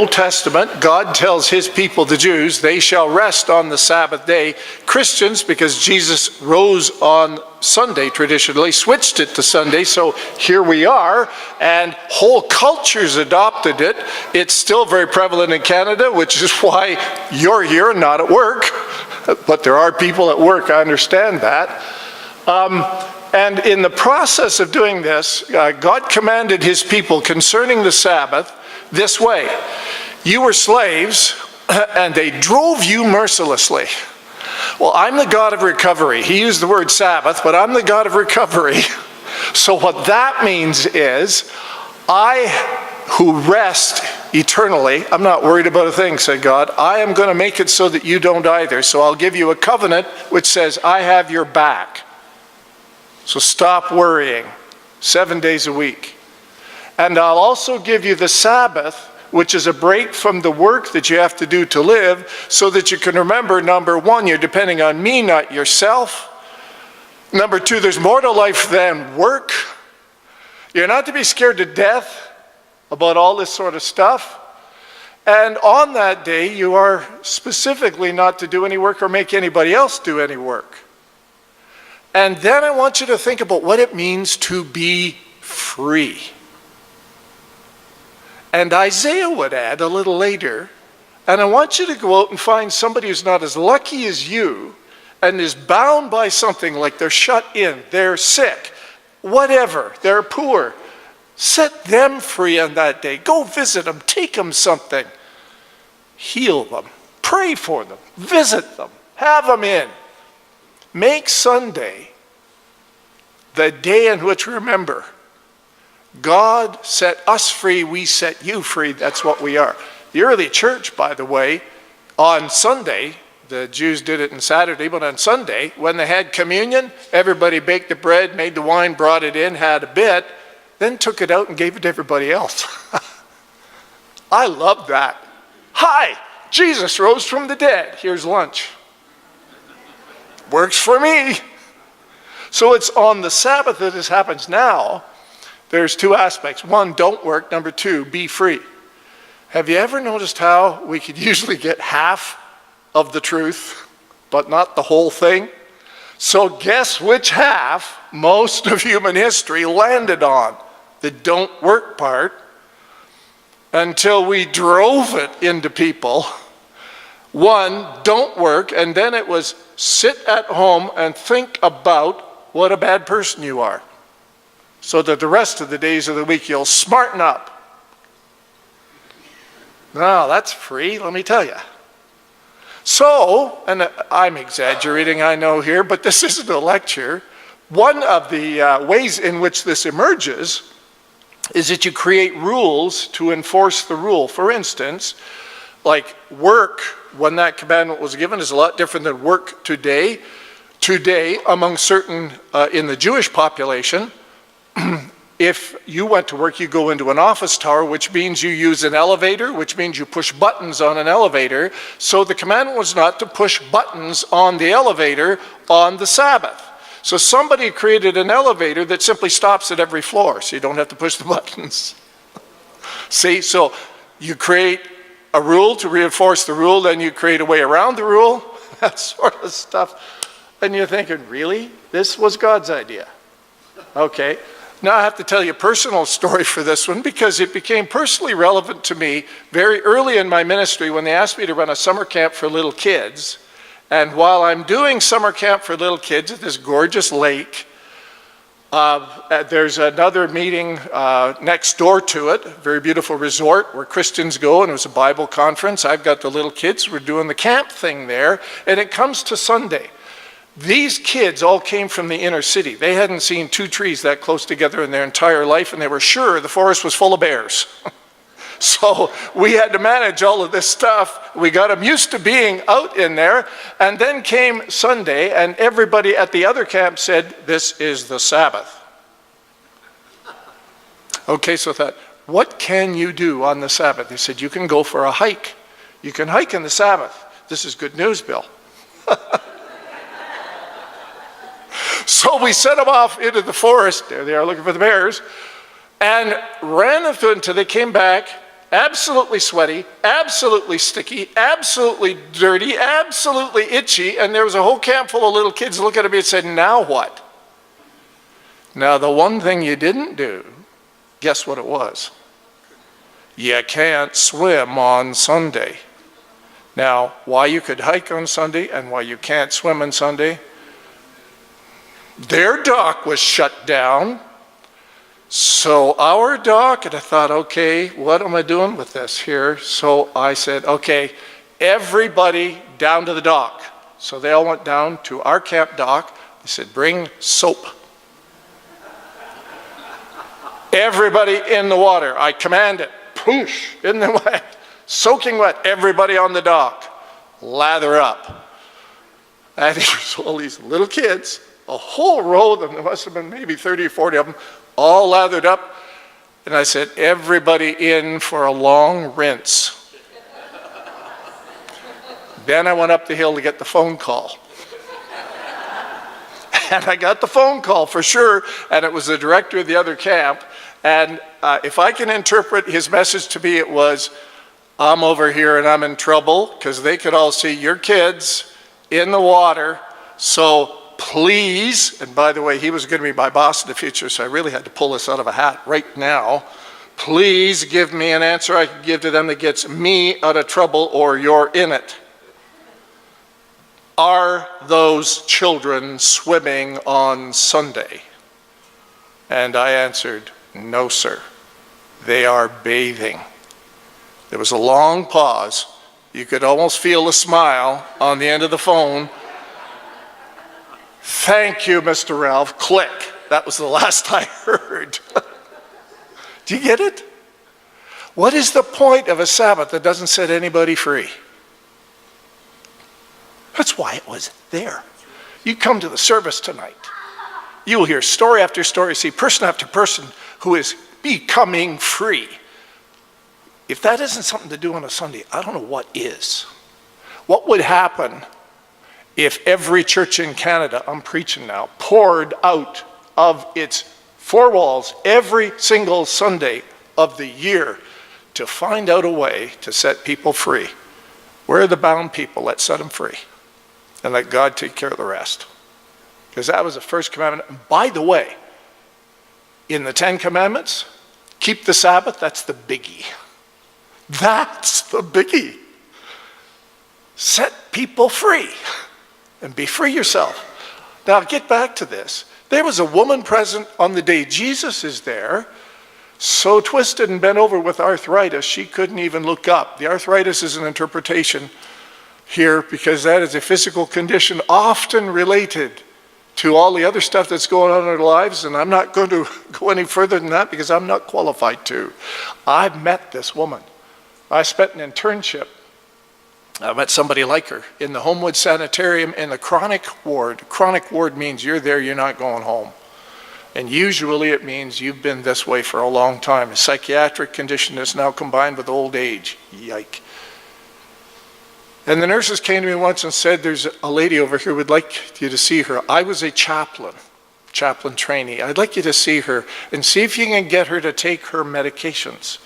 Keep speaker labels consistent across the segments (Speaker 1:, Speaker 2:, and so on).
Speaker 1: Old Testament, God tells his people, the Jews, they shall rest on the Sabbath day. Christians, because Jesus rose on Sunday traditionally, switched it to Sunday, so here we are, and whole cultures adopted it. It's still very prevalent in Canada, which is why you're here and not at work. But there are people at work, I understand that. And in the process of doing this, God commanded his people concerning the Sabbath this way: you were slaves, and they drove you mercilessly. Well, I'm the God of recovery. He used the word Sabbath, but I'm the God of recovery. So what that means is, I who rest eternally, I'm not worried about a thing, said God. I am going to make it so that you don't either. So I'll give you a covenant which says, I have your back. So stop worrying 7 days a week. And I'll also give you the Sabbath, which is a break from the work that you have to do to live, so that you can remember, number one, you're depending on me, not yourself. Number two, there's more to life than work. You're not to be scared to death about all this sort of stuff. And on that day, you are specifically not to do any work or make anybody else do any work. And then I want you to think about what it means to be free. And Isaiah would add a little later, and I want you to go out and find somebody who's not as lucky as you and is bound by something, like they're shut in, they're sick, whatever, they're poor. Set them free on that day. Go visit them, take them something, heal them, pray for them, visit them, have them in. Make Sunday the day in which, remember, God set us free, we set you free. That's what we are. The early church, by the way, on Sunday, the Jews did it on Saturday, but on Sunday, when they had communion, everybody baked the bread, made the wine, brought it in, had a bit, then took it out and gave it to everybody else. I love that. Hi, Jesus rose from the dead. Here's lunch. Works for me. So it's on the Sabbath that this happens now. There's two aspects. One, don't work. Number two, be free. Have you ever noticed how we could usually get half of the truth, but not the whole thing? So guess which half most of human history landed on? The don't work part, until we drove it into people. One, don't work, and then it was sit at home and think about what a bad person you are, so that the rest of the days of the week you'll smarten up. Now, that's free, let me tell you. So, and I'm exaggerating, I know here, but this isn't a lecture. One of the ways in which this emerges is that you create rules to enforce the rule. For instance, like work, when that commandment was given, is a lot different than work today. Today, among certain in the Jewish population, if you went to work, you go into an office tower, which means you use an elevator, which means you push buttons on an elevator. So the commandment was not to push buttons on the elevator on the Sabbath. So somebody created an elevator that simply stops at every floor, so you don't have to push the buttons. See, so you create a rule to reinforce the rule, then you create a way around the rule, that sort of stuff. And you're thinking, really? This was God's idea? Okay. Now I have to tell you a personal story for this one, because it became personally relevant to me very early in my ministry when they asked me to run a summer camp for little kids. And while I'm doing summer camp for little kids at this gorgeous lake, there's another meeting next door to it, a very beautiful resort where Christians go, and it was a Bible conference. I've got the little kids, we're doing the camp thing there, and it comes to Sunday. These kids all came from the inner city. They hadn't seen two trees that close together in their entire life, and they were sure the forest was full of bears. So we had to manage all of this stuff. We got them used to being out in there. And then came Sunday, and everybody at the other camp said, this is the Sabbath. Okay, so I thought, what can you do on the Sabbath? They said, you can go for a hike. You can hike in the Sabbath. This is good news, Bill. So we sent them off into the forest. There they are looking for the bears. And ran into it until they came back. absolutely sweaty, absolutely sticky, absolutely dirty, absolutely itchy, and there was a whole camp full of little kids looking at me and said, now what? Now the one thing you didn't do, guess what it was? You can't swim on Sunday. Now, why you could hike on Sunday and why you can't swim on Sunday? Their dock was shut down. So our dock, and I thought, okay, what am I doing with this here? So I said, okay, everybody down to the dock. So they all went down to our camp dock. I said, bring soap. Everybody in the water. I commanded, push, in the wet, soaking wet. Everybody on the dock, lather up. And there was all these little kids, a whole row of them, there must have been maybe 30 or 40 of them, all lathered up. And I said, everybody in for a long rinse. Then I went up the hill to get the phone call. And I got the phone call for sure, and it was the director of the other camp. And if I can interpret his message to me, it was, I'm over here and I'm in trouble, because they could all see your kids in the water. So please, and by the way, he was going to be my boss in the future, so I really had to pull this out of a hat right now. Please give me an answer I can give to them that gets me out of trouble, or you're in it. Are those children swimming on Sunday? And I answered, no, sir. They are bathing. There was a long pause. You could almost feel a smile on the end of the phone. Thank you, Mr. Ralph. Click. That was the last I heard. Do you get it? What is the point of a Sabbath that doesn't set anybody free? That's why it was there. You come to the service tonight. You will hear story after story, see person after person who is becoming free. If that isn't something to do on a Sunday, I don't know what is. What would happen if every church in Canada, I'm preaching now, poured out of its four walls every single Sunday of the year to find out a way to set people free? Where are the bound people? Let's set them free. And let God take care of the rest. Because that was the first commandment. And by the way, in the 10 Commandments, keep the Sabbath, that's the biggie. That's the biggie. Set people free and be free yourself. Now get back to this. There was a woman present on the day Jesus is there, so twisted and bent over with arthritis, she couldn't even look up. The arthritis is an interpretation here because that is a physical condition often related to all the other stuff that's going on in our lives, and I'm not going to go any further than that because I'm not qualified to. I've met this woman. I spent an internship. I met somebody like her in the Homewood Sanitarium in the chronic ward. Chronic ward means you're there, you're not going home. And usually it means you've been this way for a long time. A psychiatric condition is now combined with old age. Yike. And the nurses came to me once and said, there's a lady over here, would like you to see her. I was a chaplain trainee. I'd like you to see her and see if you can get her to take her medications.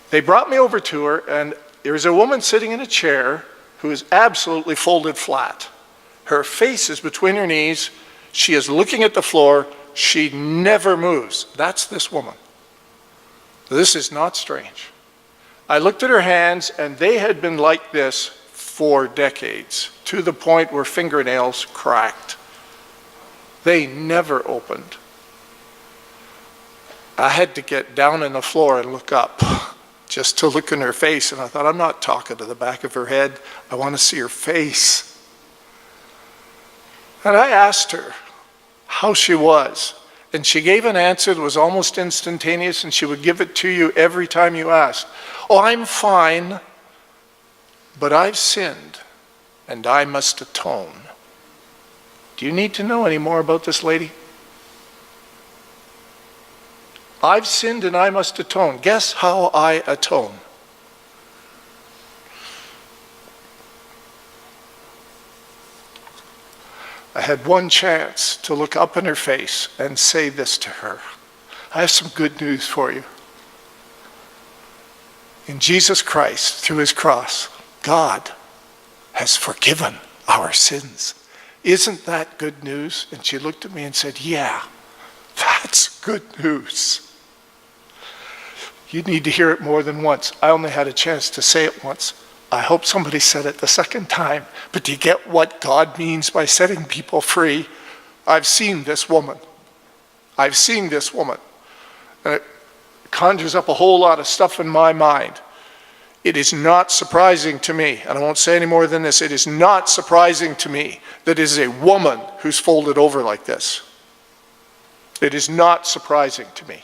Speaker 1: They brought me over to her, and there's a woman sitting in a chair who is absolutely folded flat. Her face is between her knees. She is looking at the floor. She never moves. That's this woman. This is not strange. I looked at her hands, and they had been like this for decades, to the point where fingernails cracked. They never opened. I had to get down on the floor and look up just to look in her face, and I thought, I'm not talking to the back of her head. I want to see her face. And I asked her how she was, and she gave an answer that was almost instantaneous, and she would give it to you every time you asked. Oh, I'm fine, but I've sinned, and I must atone. Do you need to know any more about this lady? I've sinned and I must atone. Guess how I atone? I had one chance to look up in her face and say this to her. I have some good news for you. In Jesus Christ, through his cross, God has forgiven our sins. Isn't that good news? And she looked at me and said, yeah, that's good news. You need to hear it more than once. I only had a chance to say it once. I hope somebody said it the second time. But do you get what God means by setting people free? I've seen this woman. I've seen this woman. And it conjures up a whole lot of stuff in my mind. It is not surprising to me, and I won't say any more than this, it is not surprising to me that it is a woman who's folded over like this. It is not surprising to me.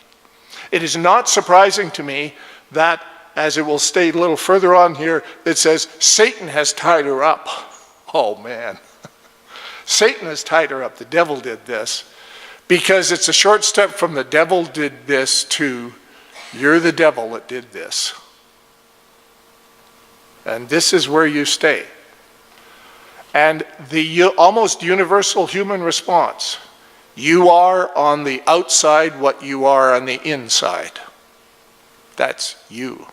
Speaker 1: It is not surprising to me that, as it will state a little further on here, it says, Satan has tied her up. Oh man. Satan has tied her up. The devil did this. Because it's a short step from the devil did this to you're the devil that did this. And this is where you stay. And the almost universal human response, you are on the outside what you are on the inside. That's you.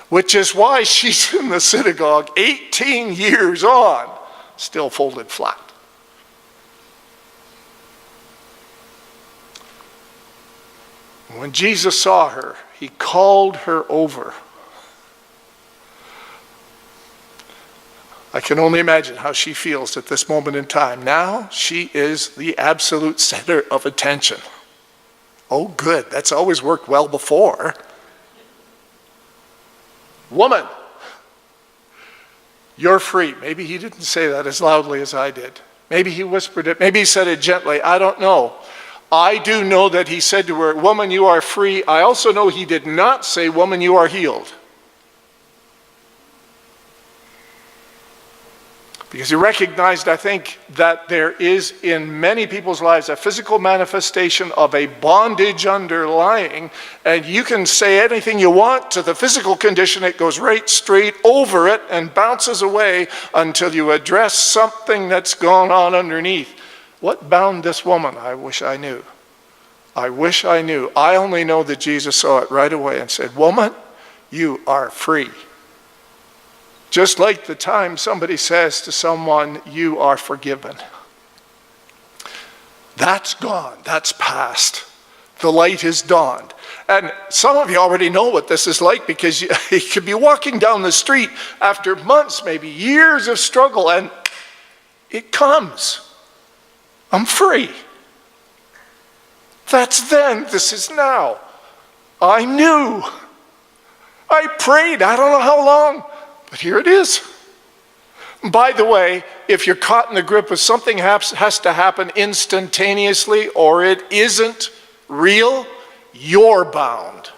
Speaker 1: Which is why she's in the synagogue 18 years on, still folded flat. When Jesus saw her, he called her over. I can only imagine how she feels at this moment in time. Now she is the absolute center of attention. Oh, good. That's always worked well before. Woman, you're free. Maybe he didn't say that as loudly as I did. Maybe he whispered it. Maybe he said it gently. I don't know. I do know that he said to her, woman, you are free. I also know he did not say, woman, you are healed. Because he recognized, I think, that there is in many people's lives a physical manifestation of a bondage underlying, and you can say anything you want to the physical condition, it goes right straight over it and bounces away until you address something that's gone on underneath. What bound this woman? I wish I knew. I wish I knew. I only know that Jesus saw it right away and said, woman, you are free. Just like the time somebody says to someone, you are forgiven. That's gone. That's past. The light has dawned. And some of you already know what this is like because you could be walking down the street after months, maybe years of struggle, and it comes. I'm free. That's then. This is now. I knew. I prayed. I don't know how long. But here it is. By the way, if you're caught in the grip of something has to happen instantaneously or it isn't real, you're bound.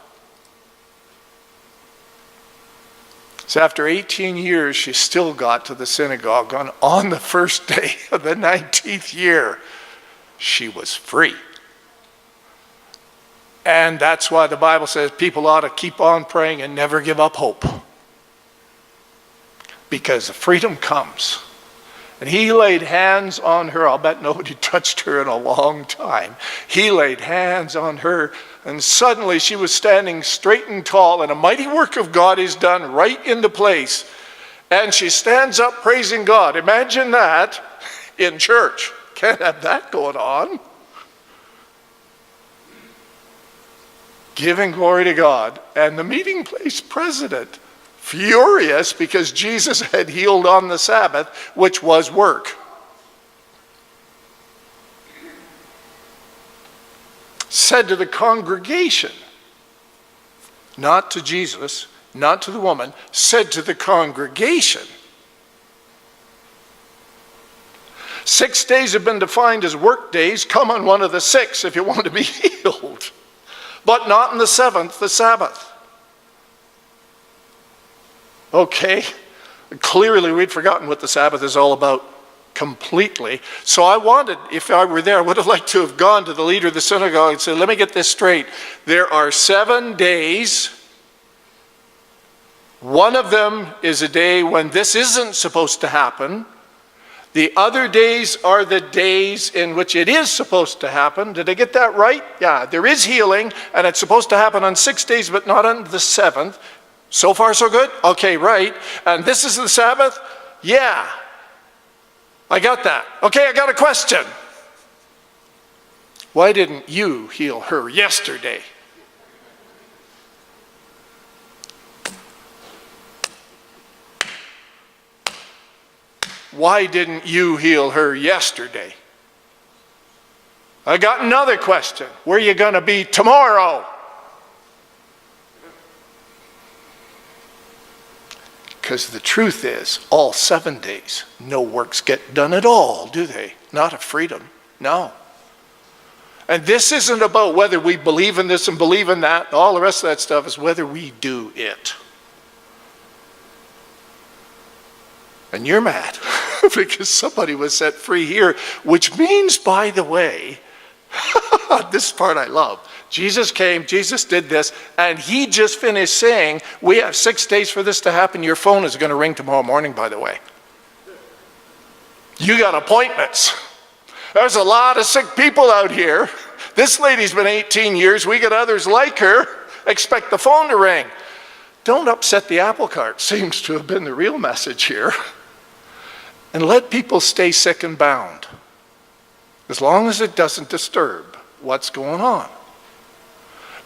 Speaker 1: So after 18 years, she still got to the synagogue. On the first day of the 19th year, she was free. And that's why the Bible says people ought to keep on praying and never give up hope. Because freedom comes. And he laid hands on her. I'll bet nobody touched her in a long time. He laid hands on her, and suddenly she was standing straight and tall, and a mighty work of God is done right into place. And she stands up praising God. Imagine that in church. Can't have that going on. Giving glory to God. And the meeting place president, furious because Jesus had healed on the Sabbath, which was work, said to the congregation, not to Jesus, not to the woman, said to the congregation, 6 days have been defined as work days. Come on one of the 6 if you want to be healed, but not in the 7th, the Sabbath. Okay, clearly we'd forgotten what the Sabbath is all about completely. So I wanted, if I were there, I would have liked to have gone to the leader of the synagogue and said, let me get this straight. There are 7 days. One of them is a day when this isn't supposed to happen. The other days are the days in which it is supposed to happen. Did I get that right? Yeah, there is healing, and it's supposed to happen on 6 days, but not on the 7th. So far, so good? Okay, right. And this is the Sabbath? Yeah. I got that. Okay, I got a question. Why didn't you heal her yesterday? Why didn't you heal her yesterday? I got another question. Where are you going to be tomorrow? Because the truth is, all 7 days, no works get done at all, do they? Not of freedom, no. And this isn't about whether we believe in this and believe in that. All the rest of that stuff is whether we do it. And you're mad because somebody was set free here, which means, by the way, this part I love. Jesus came, Jesus did this, and he just finished saying, we have 6 days for this to happen. Your phone is going to ring tomorrow morning, by the way. You got appointments. There's a lot of sick people out here. This lady's been 18 years. We got others like her. Expect the phone to ring. Don't upset the apple cart, seems to have been the real message here. And let people stay sick and bound, as long as it doesn't disturb what's going on.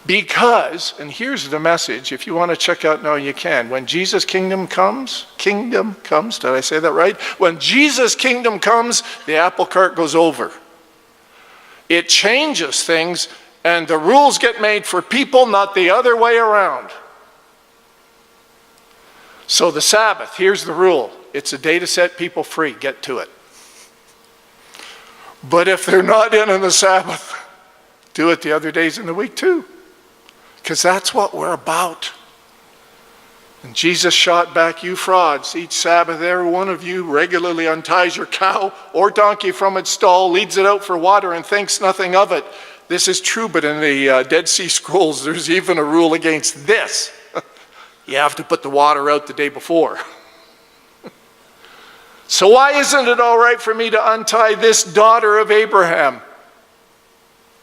Speaker 1: Because, and here's the message, if you want to check out now you can, when Jesus' kingdom comes, did I say that right? When Jesus' kingdom comes, the apple cart goes over. It changes things, and the rules get made for people, not the other way around. So the Sabbath, here's the rule. It's a day to set people free. Get to it. But if they're not in on the Sabbath, do it the other days in the week too. Because that's what we're about. And Jesus shot back, you frauds. Each Sabbath, every one of you regularly unties your cow or donkey from its stall, leads it out for water, and thinks nothing of it. This is true, but in the Dead Sea Scrolls, there's even a rule against this. You have to put the water out the day before. So why isn't it all right for me to untie this daughter of Abraham?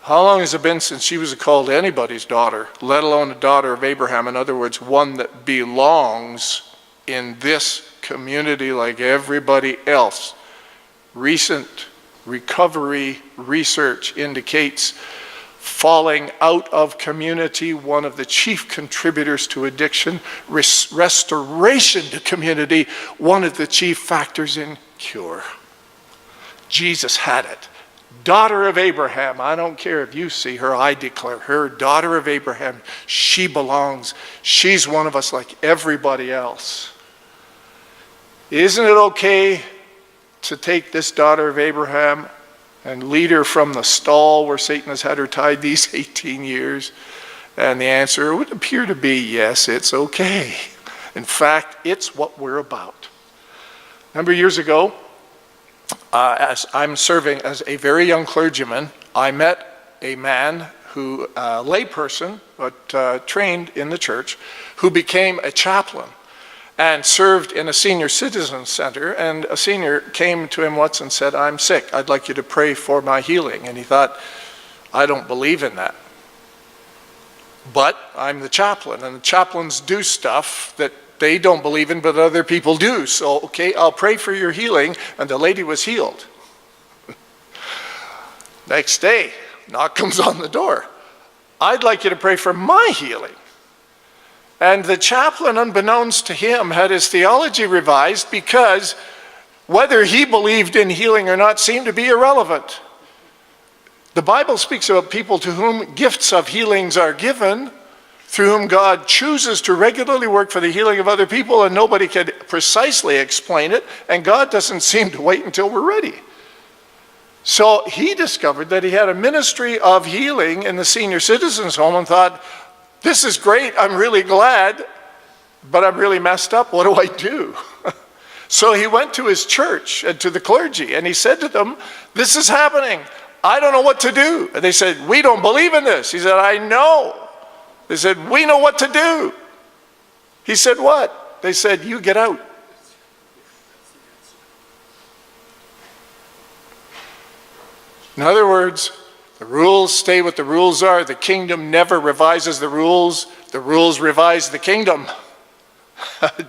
Speaker 1: How long has it been since she was called anybody's daughter, let alone a daughter of Abraham? In other words, one that belongs in this community like everybody else. Recent recovery research indicates falling out of community, one of the chief contributors to addiction, restoration to community, one of the chief factors in cure. Jesus had it. Daughter of Abraham, I don't care if you see her, I declare her daughter of Abraham. She belongs. She's one of us like everybody else. Isn't it okay to take this daughter of Abraham and lead her from the stall where Satan has had her tied these 18 years? And the answer would appear to be yes, it's okay. In fact, it's what we're about. A number of years ago, as I'm serving as a very young clergyman, I met a man who, a layperson, but trained in the church, who became a chaplain and served in a senior citizen center. And a senior came to him once and said, I'm sick. I'd like you to pray for my healing. And he thought, I don't believe in that. But I'm the chaplain, and the chaplains do stuff that they don't believe in, but other people do. So, okay, I'll pray for your healing. And the lady was healed. Next day, knock comes on the door. I'd like you to pray for my healing. And the chaplain, unbeknownst to him, had his theology revised because whether he believed in healing or not seemed to be irrelevant. The Bible speaks about people to whom gifts of healings are given, through whom God chooses to regularly work for the healing of other people, and nobody can precisely explain it, and God doesn't seem to wait until we're ready. So he discovered that he had a ministry of healing in the senior citizens home and thought, this is great, I'm really glad, but I'm really messed up. What do I do? So he went to his church and to the clergy, and he said to them, this is happening. I don't know what to do. And they said, we don't believe in this. He said, I know. They said, we know what to do. He said, what? They said, you get out. In other words, the rules stay what the rules are. The kingdom never revises the rules. The rules revise the kingdom.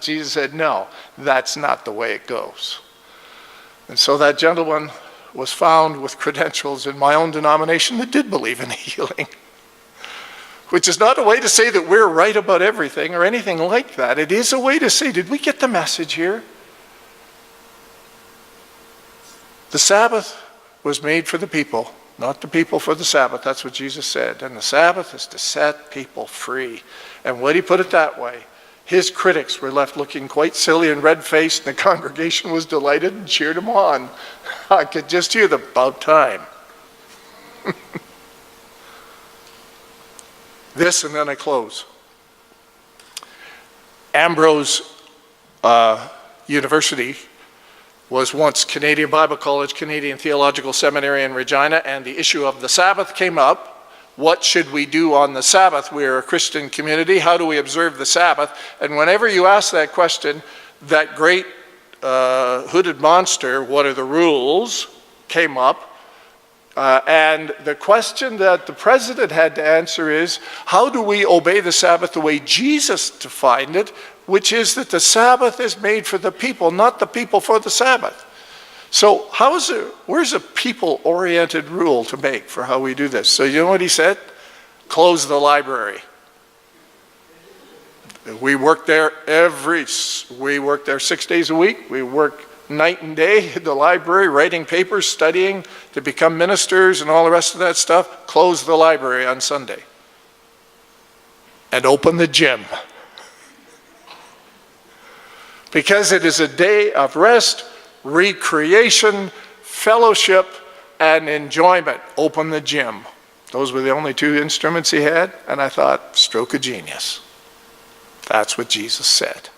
Speaker 1: Jesus said, no, that's not the way it goes. And so that gentleman was found with credentials in my own denomination that did believe in healing. Which is not a way to say that we're right about everything or anything like that. It is a way to say, did we get the message here? The Sabbath was made for the people, not the people for the Sabbath. That's what Jesus said. And the Sabbath is to set people free. And when he put it that way, his critics were left looking quite silly and red-faced, and the congregation was delighted and cheered him on. I could just hear the about time. This, and then I close. Ambrose University was once Canadian Bible College, Canadian Theological Seminary in Regina, and the issue of the Sabbath came up. What should we do on the Sabbath? We are a Christian community. How do we observe the Sabbath? And whenever you ask that question, that great hooded monster, what are the rules, came up. And the question that the president had to answer is, how do we obey the Sabbath the way Jesus defined it, which is that the Sabbath is made for the people, not the people for the Sabbath. So where's a people-oriented rule to make for how we do this? So you know what he said? Close the library. We work there 6 days a week. We work night and day in the library, writing papers, studying to become ministers and all the rest of that stuff. Close the library on Sunday. And open the gym. Because it is a day of rest, recreation, fellowship, and enjoyment. Open the gym. Those were the only two instruments he had, and I thought, stroke of genius. That's what Jesus said.